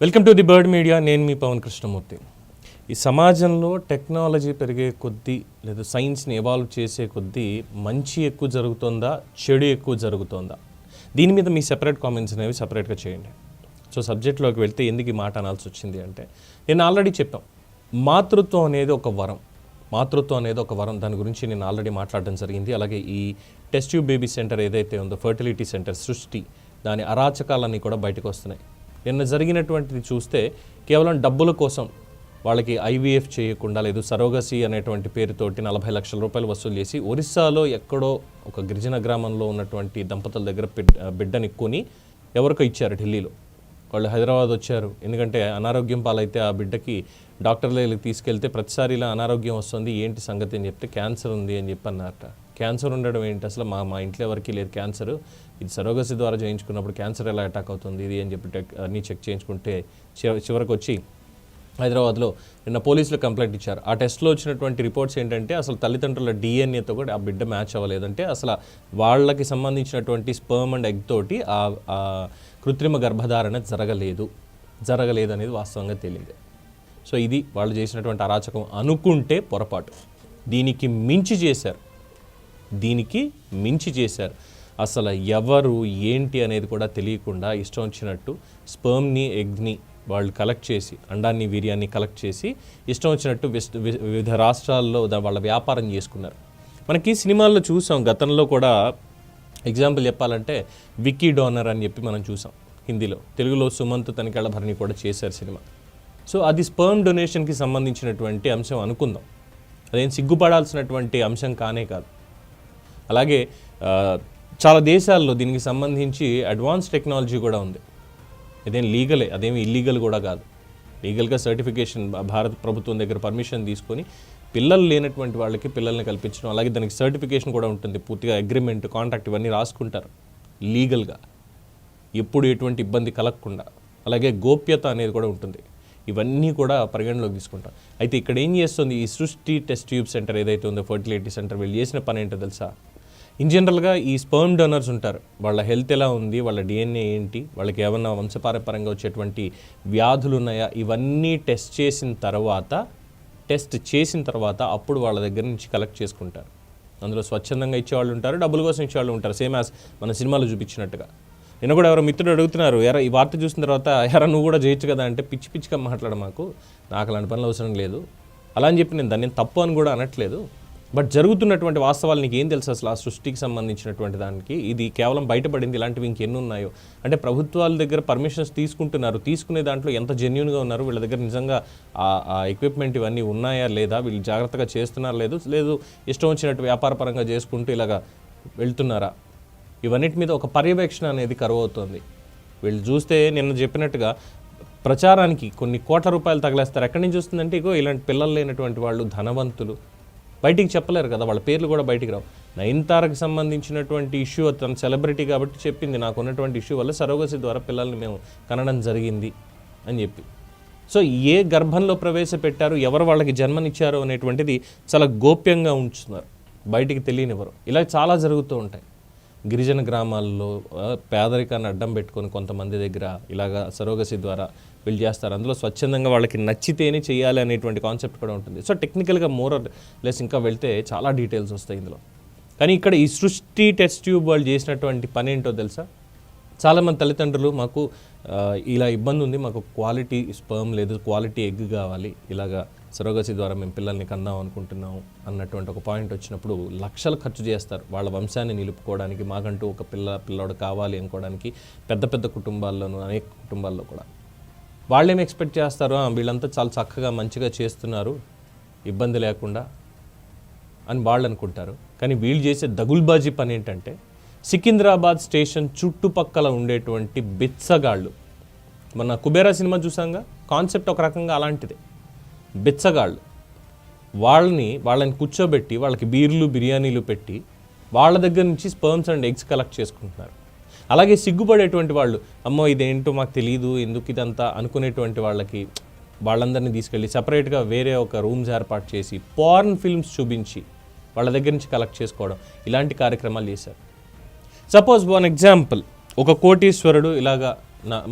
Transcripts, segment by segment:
Welcome to the bird media. నేను మీ పవన్ కృష్ణమూర్తి. ఈ సమాజంలో టెక్నాలజీ పెరిగే కొద్దీ లేదా సైన్స్ని ఎవాల్వ్ చేసే కొద్దీ మంచి ఎక్కువ జరుగుతుందా, చెడు ఎక్కువ జరుగుతుందా, దీని మీద మీ సెపరేట్ కామెంట్స్ అనేవి సపరేట్గా చేయండి. సో సబ్జెక్ట్లోకి వెళ్తే ఎందుకు ఈ మాట అనాల్సి వచ్చింది అంటే, నేను ఆల్రెడీ చెప్పాం, మాతృత్వం అనేది ఒక వరం. దాని గురించి నేను ఆల్రెడీ మాట్లాడడం జరిగింది. అలాగే ఈ టెస్ట్ ట్యూబ్ బేబీ సెంటర్ ఏదైతే ఉందో, ఫర్టిలిటీ సెంటర్ సృష్టి, దాని అరాచకాలన్నీ కూడా బయటకు వస్తున్నాయి. నిన్న జరిగినటువంటిది చూస్తే కేవలం డబ్బుల కోసం వాళ్ళకి ఐవీఎఫ్ చేయకుండా, లేదు సరోగసీ అనేటువంటి పేరుతోటి 40 లక్షల రూపాయలు వసూలు చేసి ఒరిస్సాలో ఎక్కడో ఒక గిరిజన గ్రామంలో ఉన్నటువంటి దంపతుల దగ్గర బిడ్డని కొని ఎవరికో ఇచ్చారు. ఢిల్లీలో వాళ్ళు హైదరాబాద్ వచ్చారు. ఎందుకంటే అనారోగ్యం పాలైతే ఆ బిడ్డకి డాక్టర్ దగ్గరికి తీసుకెళ్తే ప్రతిసారి ఇలా అనారోగ్యం వస్తుంది, ఏంటి సంగతి అని చెప్తే క్యాన్సర్ ఉంది అని చెప్పి అన్నారట. క్యాన్సర్ ఉండడం ఏంటి, అసలు మా ఇంట్లో ఎవరికి లేదు క్యాన్సర్, ఇది సరోగసీ ద్వారా చేయించుకున్నప్పుడు క్యాన్సర్ ఎలా అటాక్ అవుతుంది ఇది అని చెప్పి అన్నీ చెక్ చేయించుకుంటే చివరికి వచ్చి హైదరాబాద్లో నిన్న పోలీసులు కంప్లైంట్ ఇచ్చారు. ఆ టెస్ట్లో వచ్చినటువంటి రిపోర్ట్స్ ఏంటంటే, అసలు తల్లిదండ్రుల డిఎన్ఏతో కూడా ఆ బిడ్డ మ్యాచ్ అవ్వలేదంటే, అసలు వాళ్ళకి సంబంధించినటువంటి స్పర్మ్ అండ్ ఎగ్ తోటి ఆ కృత్రిమ గర్భధారణ జరగలేదు అనేది వాస్తవంగా తేలింది. సో ఇది వాళ్ళు చేసినటువంటి అరాచకం అనుకుంటే పొరపాటు. దీనికి మించి చేశారు. అసలు ఎవరు ఏంటి అనేది కూడా తెలియకుండా ఇష్టం వచ్చినట్టు స్పర్మ్ని ఎగ్ని వాళ్ళు కలెక్ట్ చేసి, అండాన్ని వీర్యాన్ని కలెక్ట్ చేసి ఇష్టం వచ్చినట్టు వివిధ రాష్ట్రాల్లో వాళ్ళ వ్యాపారం చేసుకున్నారు. మనకి సినిమాల్లో చూసాం, గతంలో కూడా ఎగ్జాంపుల్ చెప్పాలంటే విక్కీ డోనర్ అని చెప్పి మనం చూసాం హిందీలో. తెలుగులో సుమంత్ తనికెళ్ళ భరణి కూడా చేశారు సినిమా. సో అది స్పర్మ్ డొనేషన్కి సంబంధించినటువంటి అంశం అనుకుందాం. అదేం సిగ్గుపడాల్సినటువంటి అంశం కానే కాదు. అలాగే చాలా దేశాల్లో దీనికి సంబంధించి అడ్వాన్స్ టెక్నాలజీ కూడా ఉంది. ఇదేం లీగలే, అదేమి ఇల్లీగల్ కూడా కాదు. లీగల్గా సర్టిఫికేషన్ భారత ప్రభుత్వం దగ్గర పర్మిషన్ తీసుకొని పిల్లలు లేనటువంటి వాళ్ళకి పిల్లల్ని కల్పించడం, అలాగే దానికి సర్టిఫికేషన్ కూడా ఉంటుంది. పూర్తిగా అగ్రిమెంట్, కాంట్రాక్ట్ ఇవన్నీ రాసుకుంటారు లీగల్గా, ఎప్పుడు ఎటువంటి ఇబ్బంది కలగకుండా. అలాగే గోప్యత అనేది కూడా ఉంటుంది. ఇవన్నీ కూడా పరిగణలోకి తీసుకుంటాం. అయితే ఇక్కడ ఏం చేస్తుంది ఈ సృష్టి టెస్ట్ ట్యూబ్ సెంటర్ ఏదైతే ఉందో, ఫర్టిలిటీ సెంటర్, వీళ్ళు చేసిన పని ఏంటో తెలుసా? ఇన్ జనరల్గా ఈ స్పర్మ్ డోనర్స్ ఉంటారు, వాళ్ళ హెల్త్ ఎలా ఉంది, వాళ్ళ డిఎన్ఏ ఏంటి, వాళ్ళకి ఏమన్నా వంశపారంపరంగా వచ్చేటువంటి వ్యాధులు ఉన్నాయా, ఇవన్నీ టెస్ట్ చేసిన తర్వాత అప్పుడు వాళ్ళ దగ్గర నుంచి కలెక్ట్ చేసుకుంటారు. అందులో స్వచ్ఛందంగా ఇచ్చేవాళ్ళు ఉంటారు, డబ్బుల కోసం ఇచ్చేవాళ్ళు ఉంటారు, సేమ్ యాజ్ మన సినిమాలో చూపించినట్టుగా. నేను కూడా ఎవరో మిత్రుడు అడుగుతున్నారు, ఈ వార్త చూసిన తర్వాత నువ్వు కూడా చేయొచ్చు కదా అంటే, పిచ్చిగా మాట్లాడ, నాకు అలాంటి పనులు అవసరం లేదు అలా అని చెప్పి నేను దాన్ని తప్పు అని కూడా అనట్లేదు. బట్ జరుగుతున్నటువంటి వాస్తవాలు నీకు ఏం తెలుసు అసలు ఆ సృష్టికి సంబంధించినటువంటి దానికి? ఇది కేవలం బయటపడింది, ఇలాంటివి ఇంకెన్ని ఉన్నాయో అంటే ప్రభుత్వాల దగ్గర పర్మిషన్స్ తీసుకుంటున్నారు, తీసుకునే దాంట్లో ఎంత జెన్యూన్గా ఉన్నారు, వీళ్ళ దగ్గర నిజంగా ఆ ఎక్విప్మెంట్ ఇవన్నీ ఉన్నాయా లేదా, వీళ్ళు జాగ్రత్తగా చేస్తున్నారా లేదు ఇష్టం వచ్చినట్టు వ్యాపారపరంగా చేసుకుంటూ ఇలాగా వెళ్తున్నారా, ఇవన్నిటి మీద ఒక పర్యవేక్షణ అనేది కరువు అవుతుంది. వీళ్ళు చూస్తే నిన్న చెప్పినట్టుగా ప్రచారానికి కొన్ని కోట్ల రూపాయలు తగలేస్తారు. ఎక్కడి నుంచి వస్తుందంటే, ఇగో ఇలాంటి పిల్లలు లేనటువంటి వాళ్ళు, ధనవంతులు, బయటికి చెప్పలేరు కదా, వాళ్ళ పేర్లు కూడా బయటికి రావు. నయనతారకు సంబంధించినటువంటి ఇష్యూ, తన సెలబ్రిటీ కాబట్టి చెప్పింది, నాకు ఉన్నటువంటి ఇష్యూ వల్ల సరోగసీ ద్వారా పిల్లల్ని మేము కనడం జరిగింది అని చెప్పి. సో ఏ గర్భంలో ప్రవేశపెట్టారు, ఎవరు వాళ్ళకి జన్మనిచ్చారు అనేటువంటిది చాలా గోప్యంగా ఉంచుతున్నారు, బయటికి తెలియనివ్వరు. ఇలా చాలా జరుగుతూ ఉంటాయి. గిరిజన గ్రామాల్లో పేదరికాన్ని అడ్డం పెట్టుకొని కొంతమంది దగ్గర ఇలాగా సరోగసీ ద్వారా వీళ్ళు చేస్తారు. అందులో స్వచ్ఛందంగా వాళ్ళకి నచ్చితేనే చేయాలి అనేటువంటి కాన్సెప్ట్ కూడా ఉంటుంది. సో టెక్నికల్గా మోర్ లెస్ ఇంకా వెళ్తే చాలా డీటెయిల్స్ వస్తాయి ఇందులో. కానీ ఇక్కడ ఈ సృష్టి టెస్ట్ ట్యూబ్ వాళ్ళు చేసినటువంటి పని ఏంటో తెలుసా? చాలామంది తల్లిదండ్రులు, మాకు ఇలా ఇబ్బంది ఉంది, మాకు క్వాలిటీ స్పర్మ్ లేదు, క్వాలిటీ ఎగ్ కావాలి, ఇలాగా సరోగసీ ద్వారా మేము పిల్లల్ని కందాం అనుకుంటున్నాం అన్నటువంటి ఒక పాయింట్ వచ్చినప్పుడు లక్షలు ఖర్చు చేస్తారు వాళ్ళ వంశాన్ని నిలుపుకోవడానికి. మాకంటూ ఒక పిల్లాడు కావాలి అనుకోవడానికి పెద్ద కుటుంబాల్లోనూ, అనేక కుటుంబాల్లో కూడా వాళ్ళేమి ఎక్స్పెక్ట్ చేస్తారు, వీళ్ళంతా చాలా చక్కగా మంచిగా చేస్తున్నారు ఇబ్బంది లేకుండా అని వాళ్ళు అనుకుంటారు. కానీ వీళ్ళు చేసే దగుల్బాజీ పని ఏంటంటే, సికింద్రాబాద్ స్టేషన్ చుట్టుపక్కల ఉండేటువంటి బిచ్చగాళ్ళు, మన కుబేరా సినిమా చూసాంగా, కాన్సెప్ట్ ఒక రకంగా అలాంటిదే. బిచ్చగాళ్ళు వాళ్ళని కూర్చోబెట్టి వాళ్ళకి బీర్లు బిర్యానీలు పెట్టి వాళ్ళ దగ్గర నుంచి స్పర్మ్స్ అండ్ ఎగ్స్ కలెక్ట్ చేసుకుంటున్నారు. అలాగే సిగ్గుపడేటువంటి వాళ్ళు, అమ్మో ఇదేంటో మాకు తెలియదు ఎందుకు ఇదంతా అనుకునేటువంటి వాళ్ళందరినీ తీసుకెళ్ళి సపరేట్గా వేరే ఒక రూమ్స్ ఏర్పాటు చేసి పార్న్ ఫిల్మ్స్ చూపించి వాళ్ళ దగ్గర నుంచి కలెక్ట్ చేసుకోవడం, ఇలాంటి కార్యక్రమాలు చేశారు. సపోజ్ వన్ ఎగ్జాంపుల్, ఒక కోటీశ్వరుడు ఇలాగా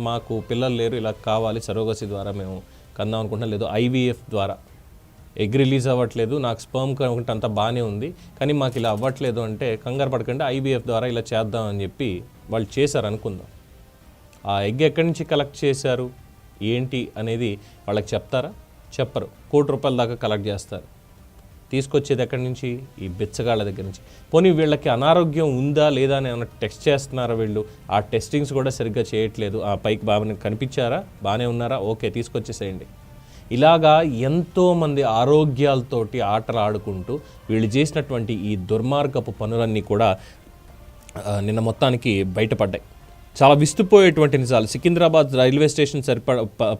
మాకు పిల్లలు లేరు, ఇలా కావాలి, సరోగసి ద్వారా మేము కందాం అనుకుంటున్నాం, లేదు ఐవీఎఫ్ ద్వారా ఎగ్ రిలీజ్ అవ్వట్లేదు, నాకు స్పర్మ్ కౌంట్ అంతా బాగానే ఉంది కానీ మాకు ఇలా అవ్వట్లేదు అంటే కంగారు పడకండి, ఐవీఎఫ్ ద్వారా ఇలా చేద్దాం అని చెప్పి వాళ్ళు చేశారు అనుకుందాం. ఆ ఎగ్ ఎక్కడి నుంచి కలెక్ట్ చేశారు ఏంటి అనేది వాళ్ళకి చెప్తారా? చెప్పరు. ₹1,00,00,000 దాకా కలెక్ట్ చేస్తారు. తీసుకొచ్చేది ఎక్కడి నుంచి? ఈ బిచ్చగాళ్ళ దగ్గర నుంచి. పోనీ వీళ్ళకి అనారోగ్యం ఉందా లేదా అని ఏమైనా టెస్ట్ చేస్తున్నారా వీళ్ళు? ఆ టెస్టింగ్స్ కూడా సరిగ్గా చేయట్లేదు. ఆ పైకి బాగానే కనిపించారా, బాగానే ఉన్నారా, ఓకే తీసుకొచ్చేసేయండి. ఇలాగా ఎంతోమంది ఆరోగ్యాలతోటి ఆటలు ఆడుకుంటూ వీళ్ళు చేసినటువంటి ఈ దుర్మార్గపు పనులన్నీ కూడా నిన్న మొత్తానికి బయటపడ్డాయి. చాలా విస్తుపోయేటువంటి నిజాలు. సికింద్రాబాద్ రైల్వే స్టేషన్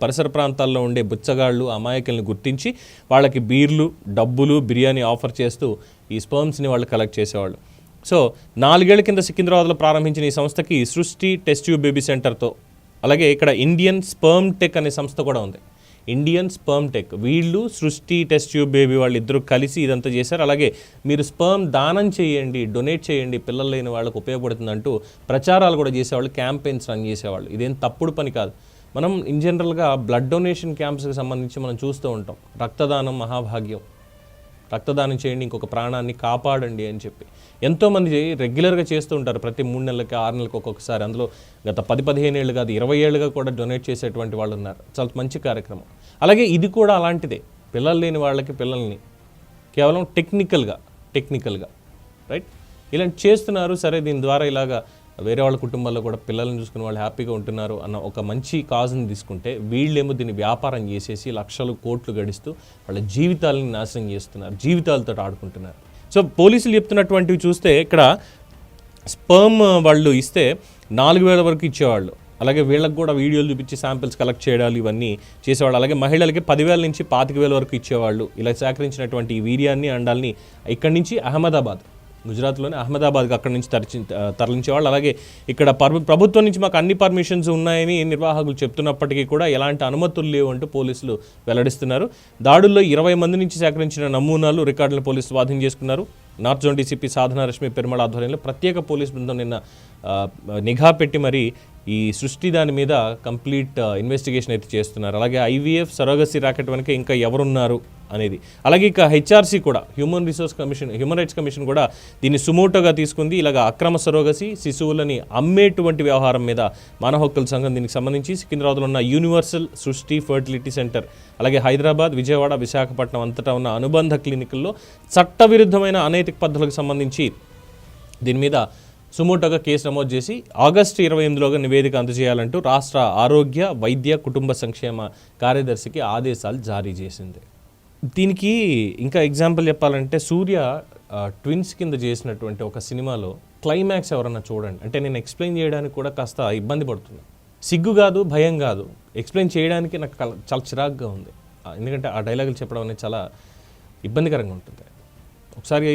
పరిసర ప్రాంతాల్లో ఉండే బుచ్చగాళ్ళు, అమాయకుల్ని గుర్తించి వాళ్ళకి బీర్లు, డబ్బులు, బిర్యానీ ఆఫర్ చేస్తూ ఈ స్పర్మ్స్ని వాళ్ళు కలెక్ట్ చేసేవాళ్ళు. సో 4 ఏళ్ల కింద సికింద్రాబాద్లో ప్రారంభించిన ఈ సంస్థకి సృష్టి టెస్ట్ ట్యూబ్ బేబీ సెంటర్తో, అలాగే ఇక్కడ ఇండియన్ స్పర్మ్ టెక్ అనే సంస్థ కూడా ఉంది. ఇండియన్ స్పర్మ్ టెక్, వీళ్ళు సృష్టి టెస్ట్ ట్యూబ్ బేబీ వాళ్ళు ఇద్దరు కలిసి ఇదంతా చేశారు. అలాగే మీరు స్పర్మ్ దానం చేయండి, డొనేట్ చేయండి, పిల్లలు లేని వాళ్ళకు ఉపయోగపడుతుందంటూ ప్రచారాలు కూడా చేసేవాళ్ళు, క్యాంపెయిన్స్ రన్ చేసేవాళ్ళు. ఇదేం తప్పుడు పని కాదు. మనం ఇన్ జనరల్గా బ్లడ్ డొనేషన్ క్యాంప్స్కి సంబంధించి మనం చూస్తూ ఉంటాం. రక్తదానం మహాభాగ్యం, రక్తదానం చేయండి, ఇంకొక ప్రాణాన్ని కాపాడండి అని చెప్పి ఎంతోమంది రెగ్యులర్గా చేస్తూ ఉంటారు. ప్రతి 3 నెలలకి 6 నెలలకు ఒక్కొక్కసారి. అందులో గత 10-15 ఏళ్ళు కాదు, 20 ఏళ్ళుగా కూడా డొనేట్ చేసేటువంటి వాళ్ళు ఉన్నారు. చాలా మంచి కార్యక్రమం. అలాగే ఇది కూడా అలాంటిదే. పిల్లలు లేని వాళ్ళకి పిల్లల్ని కేవలం టెక్నికల్గా రైట్ ఇలాంటి చేస్తున్నారు. సరే, దీని ద్వారా ఇలాగా వేరే వాళ్ళ కుటుంబాల్లో కూడా పిల్లల్ని చూసుకుని వాళ్ళు హ్యాపీగా ఉంటున్నారు అన్న ఒక మంచి కాజ్ని తీసుకుంటే, వీళ్ళేమో దీన్ని వ్యాపారం చేసేసి లక్షలు కోట్లు గడిస్తూ వాళ్ళ జీవితాలని నాశనం చేస్తున్నారు, జీవితాలతో ఆడుకుంటున్నారు. సో పోలీసులు చెప్తున్నటువంటివి చూస్తే ఇక్కడ స్పర్మ్ వాళ్ళు ఇస్తే 4,000 వరకు ఇచ్చేవాళ్ళు. అలాగే వీళ్ళకి కూడా వీడియోలు చూపించి శాంపిల్స్ కలెక్ట్ చేయడాలు ఇవన్నీ చేసేవాళ్ళు. అలాగే మహిళలకి 10,000 నుంచి 25,000 వరకు ఇచ్చేవాళ్ళు. ఇలా సేకరించినటువంటి ఈ వీర్యాన్ని అండాలని ఇక్కడి నుంచి గుజరాత్లోని అహ్మదాబాద్కి అక్కడి నుంచి తరలించేవాళ్ళు. అలాగే ఇక్కడ ప్రభుత్వం నుంచి మాకు అన్ని పర్మిషన్స్ ఉన్నాయని నిర్వాహకులు చెప్తున్నప్పటికీ కూడా ఎలాంటి అనుమతులు లేవు అంటూ పోలీసులు వెల్లడిస్తున్నారు. దాడుల్లో 20 మంది నుంచి సేకరించిన నమూనాలు, రికార్డులను పోలీసులు స్వాధీనం చేసుకున్నారు. నార్త్ జోన్ డీసీపీ సాధన రష్మి పెరుమళ ఆధ్వర్యంలో ప్రత్యేక పోలీస్ బృందం నిన్న నిఘా పెట్టి మరి ఈ సృష్టి దాని మీద కంప్లీట్ ఇన్వెస్టిగేషన్ అయితే చేస్తున్నారు. అలాగే ఐవీఎఫ్ సరోగసీ ర్యాకెట్ వెనక ఇంకా ఎవరున్నారు అనేది. అలాగే ఇక హెచ్ఆర్సీ కూడా, హ్యూమన్ రైట్స్ కమిషన్ కూడా దీన్ని సుమోటోగా తీసుకుంది. ఇలాగ అక్రమ సరోగసీ, శిశువులని అమ్మేటువంటి వ్యవహారం మీద మానవ హక్కుల సంఘం దీనికి సంబంధించి సికింద్రాబాద్లో ఉన్న యూనివర్సల్ సృష్టి ఫర్టిలిటీ సెంటర్, అలాగే హైదరాబాద్, విజయవాడ, విశాఖపట్నం అంతటా ఉన్న అనుబంధ క్లినికుల్లో చట్టవిరుద్ధమైన అనైతిక పద్ధతులకు సంబంధించి దీని మీద సుమోటోగా కేసు నమోదు చేసి ఆగస్టు 28లోగా నివేదిక అందజేయాలంటూ రాష్ట్ర ఆరోగ్య, వైద్య, కుటుంబ సంక్షేమ కార్యదర్శికి ఆదేశాలు జారీ చేసింది. దీనికి ఇంకా ఎగ్జాంపుల్ చెప్పాలంటే, సూర్య ట్విన్స్ కింద చేసినటువంటి ఒక సినిమాలో క్లైమాక్స్ ఎవరన్నా చూడండి. అంటే నేను ఎక్స్ప్లెయిన్ చేయడానికి కూడా కాస్త ఇబ్బంది పడుతున్నాను. సిగ్గు కాదు, భయం కాదు, ఎక్స్ప్లెయిన్ చేయడానికి నాకు చాలా చిరాగ్గా ఉంది. ఎందుకంటే ఆ డైలాగులు చెప్పడం అనేది చాలా ఇబ్బందికరంగా ఉంటుంది. ఒకసారి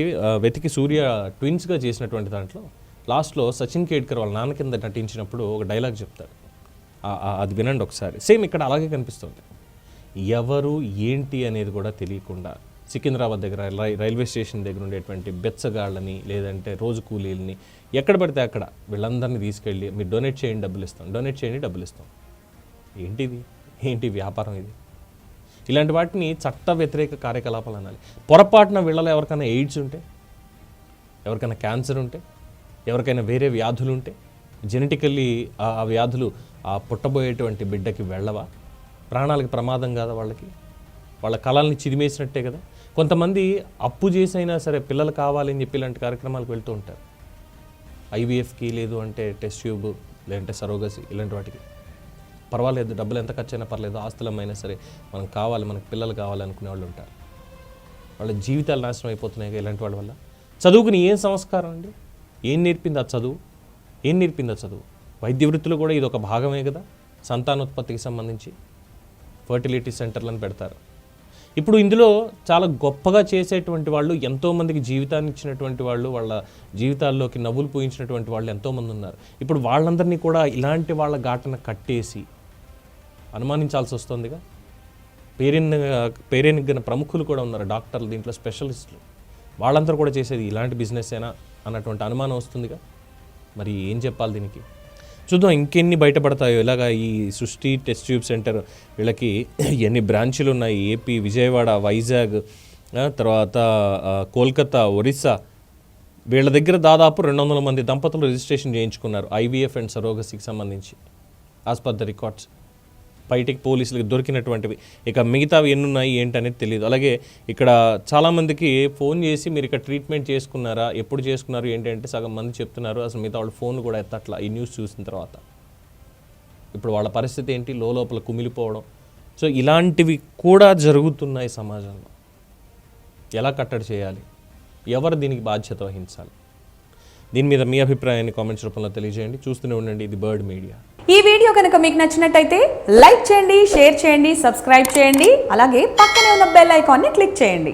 వెతికి సూర్య ట్విన్స్గా చేసినటువంటి దాంట్లో లాస్ట్లో సచిన్ కేడ్కర్ వాళ్ళ నాన్న కింద నటించినప్పుడు ఒక డైలాగ్ చెప్తాడు. అది వినండి ఒకసారి. సేమ్ ఇక్కడ అలాగే కనిపిస్తుంది. ఎవరు ఏంటి అనేది కూడా తెలియకుండా సికింద్రాబాద్ దగ్గర రైల్వే స్టేషన్ దగ్గర ఉండేటువంటి బెచ్చగాళ్ళని, లేదంటే రోజు కూలీలని, ఎక్కడ పడితే అక్కడ వీళ్ళందరినీ తీసుకెళ్ళి మీరు డొనేట్ చేయండి డబ్బులు ఇస్తాం. ఏంటి వ్యాపారం ఇది? ఇలాంటి వాటిని చట్ట వ్యతిరేక కార్యకలాపాలు అనాలి. పొరపాటున వీళ్ళలో ఎవరికైనా ఎయిడ్స్ ఉంటే, ఎవరికైనా క్యాన్సర్ ఉంటే, ఎవరికైనా వేరే వ్యాధులు ఉంటే, జెనెటికల్లీ ఆ వ్యాధులు ఆ పుట్టబోయేటువంటి బిడ్డకి వెళ్ళవా? ప్రాణాలకు ప్రమాదం కాదా? వాళ్ళ కళల్ని చిదిమేసినట్టే కదా. కొంతమంది అప్పు చేసైనా సరే పిల్లలు కావాలని చెప్పి ఇలాంటి కార్యక్రమాలకు వెళ్తూ ఉంటారు. ఐవీఎఫ్కి, లేదు అంటే టెస్ట్ ట్యూబ్, లేదంటే సరోగసి, ఇలాంటి వాటికి పర్వాలేదు, డబ్బులు ఎంత ఖర్చు అయినా పర్లేదు, ఆస్తులమైనా సరే మనకు కావాలి, మనకు పిల్లలు కావాలి అనుకునే వాళ్ళు ఉంటారు. వాళ్ళ జీవితాలు నాశనం అయిపోతున్నాయి ఇలాంటి వాళ్ళ వల్ల. చదువుకుని ఏం సంస్కారం అండి? ఏం నేర్పింది ఆ చదువు? వైద్య వృత్తిలో కూడా ఇది ఒక భాగమే కదా. సంతానోత్పత్తికి సంబంధించి ఫర్టిలిటీ సెంటర్లను పెడతారు. ఇప్పుడు ఇందులో చాలా గొప్పగా చేసేటువంటి వాళ్ళు, ఎంతోమందికి జీవితాన్ని ఇచ్చినటువంటి వాళ్ళు, వాళ్ళ జీవితాల్లోకి నవ్వులు పూయించినటువంటి వాళ్ళు ఎంతోమంది ఉన్నారు. ఇప్పుడు వాళ్ళందరినీ కూడా ఇలాంటి వాళ్ళ ఘాటన కట్టేసి అనుమానించాల్సి వస్తుందిగా. పేరెనిగిన ప్రముఖులు కూడా ఉన్నారు, డాక్టర్లు, దీంట్లో స్పెషలిస్టులు. వాళ్ళందరూ కూడా చేసేది ఇలాంటి బిజినెస్ ఏనా అన్నటువంటి అనుమానం వస్తుందిగా. మరి ఏం చెప్పాలి దీనికి? చూద్దాం ఇంకెన్ని బయటపడతాయో. ఇలాగా ఈ సృష్టి టెస్ట్ ట్యూబ్ సెంటర్ వీళ్ళకి ఎన్ని బ్రాంచీలు ఉన్నాయి, ఏపీ, విజయవాడ, వైజాగ్, తర్వాత కోల్కతా, ఒరిస్సా. వీళ్ళ దగ్గర దాదాపు 200 మంది దంపతులు రిజిస్ట్రేషన్ చేయించుకున్నారు ఐవీఎఫ్ అండ్ సరోగసీకి సంబంధించి, యాజ్ పర్ ద రికార్డ్స్. బయటికి పోలీసులకు దొరికినటువంటివి. ఇక మిగతావి ఎన్నున్నాయి ఏంటనేది తెలియదు. అలాగే ఇక్కడ చాలామందికి ఫోన్ చేసి మీరు ఇక్కడ ట్రీట్మెంట్ చేసుకున్నారా, ఎప్పుడు చేసుకున్నారు ఏంటంటే సగం మంది చెప్తున్నారు అసలు మిగతా వాళ్ళు ఫోన్ కూడా ఎత్తట్లా ఈ న్యూస్ చూసిన తర్వాత. ఇప్పుడు వాళ్ళ పరిస్థితి ఏంటి, లోపల కుమిలిపోవడం. సో ఇలాంటివి కూడా జరుగుతున్నాయి సమాజంలో. ఎలా కట్టడి చేయాలి, ఎవరు దీనికి బాధ్యత వహించాలి, దీని మీద మీ అభిప్రాయాన్ని కామెంట్స్ రూపంలో తెలియజేయండి. చూస్తూనే ఉండండి ఇది బర్డ్ మీడియా. ఈ వీడియో కనుక మీకు నచ్చినట్టయితే లైక్ చేయండి, షేర్ చేయండి, సబ్స్క్రైబ్ చేయండి. అలాగే పక్కనే ఉన్న బెల్ ఐకాన్ని క్లిక్ చేయండి.